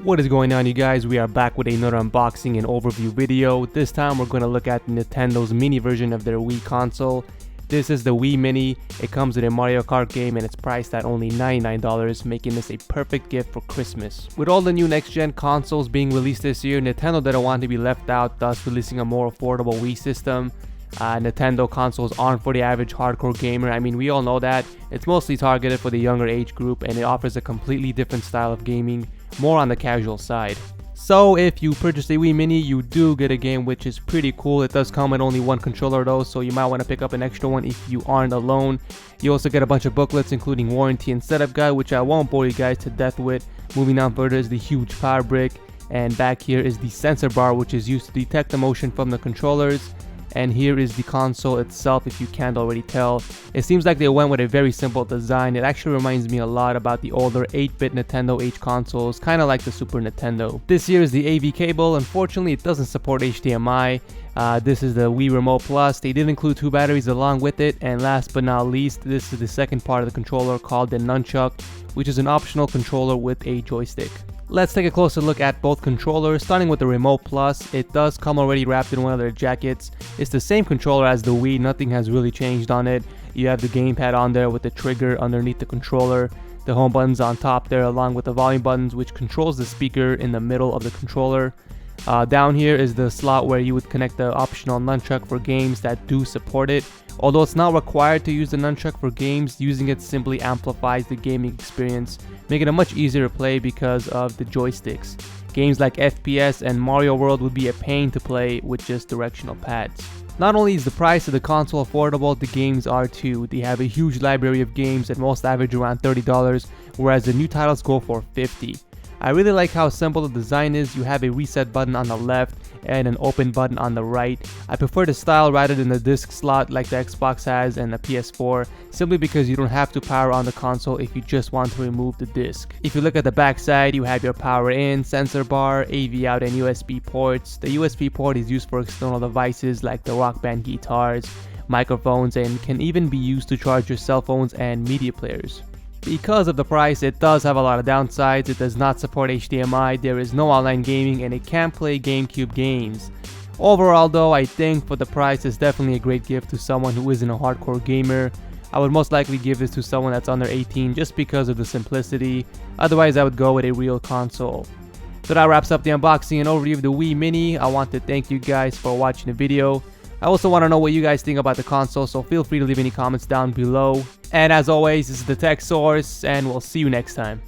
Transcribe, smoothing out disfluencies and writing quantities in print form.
What is going on, you guys? We are back with another unboxing and overview video. This time we're going to look at Nintendo's mini version of their Wii console. This is the Wii Mini. It comes with a Mario Kart game and it's priced at only $99, making this a perfect gift for Christmas. With all the new next-gen consoles being released this year, Nintendo didn't want to be left out, thus releasing a more affordable Wii system. Nintendo consoles aren't for the average hardcore gamer. I mean, we all know that. It's mostly targeted for the younger age group and it offers a completely different style of gaming, more on the casual side. So if you purchase a Wii Mini, you do get a game, which is pretty cool. It does come with only one controller though, so you might want to pick up an extra one if you aren't alone. You also get a bunch of booklets including warranty and setup guide, which I won't bore you guys to death with. Moving on further is the huge power brick, and back here is the sensor bar, which is used to detect the motion from the controllers. And here is the console itself, if you can't already tell. It seems like they went with a very simple design. It actually reminds me a lot about the older 8-bit Nintendo H consoles, kind of like the Super Nintendo. This here is the AV cable. Unfortunately, it doesn't support HDMI. This is the Wii Remote Plus. They did include 2 batteries along with it. And last but not least, this is the second part of the controller called the Nunchuck, which is an optional controller with a joystick. Let's take a closer look at both controllers, starting with the Remote Plus. It does come already wrapped in one of their jackets. It's the same controller as the Wii, nothing has really changed on it. You have the gamepad on there with the trigger underneath the controller, the home buttons on top there along with the volume buttons, which controls the speaker in the middle of the controller. Down here is the slot where you would connect the optional nunchuck for games that do support it. Although it's not required to use the nunchuck for games, using it simply amplifies the gaming experience, making it much easier to play because of the joysticks. Games like FPS and Mario World would be a pain to play with just directional pads. Not only is the price of the console affordable, the games are too. They have a huge library of games that most average around $30, whereas the new titles go for $50. I really like how simple the design is. You have a reset button on the left and an open button on the right. I prefer the style rather than the disc slot like the Xbox has and the PS4, simply because you don't have to power on the console if you just want to remove the disc. If you look at the back side, you have your power in, sensor bar, AV out and USB ports. The USB port is used for external devices like the Rock Band guitars, microphones, and can even be used to charge your cell phones and media players. Because of the price, it does have a lot of downsides. It does not support HDMI, there is no online gaming, and it can't play GameCube games. Overall though, I think for the price, it's definitely a great gift to someone who isn't a hardcore gamer. I would most likely give this to someone that's under 18 just because of the simplicity. Otherwise, I would go with a real console. So that wraps up the unboxing and overview of the Wii Mini. I want to thank you guys for watching the video. I also want to know what you guys think about the console, so feel free to leave any comments down below. And as always, this is the Tech Source, and we'll see you next time.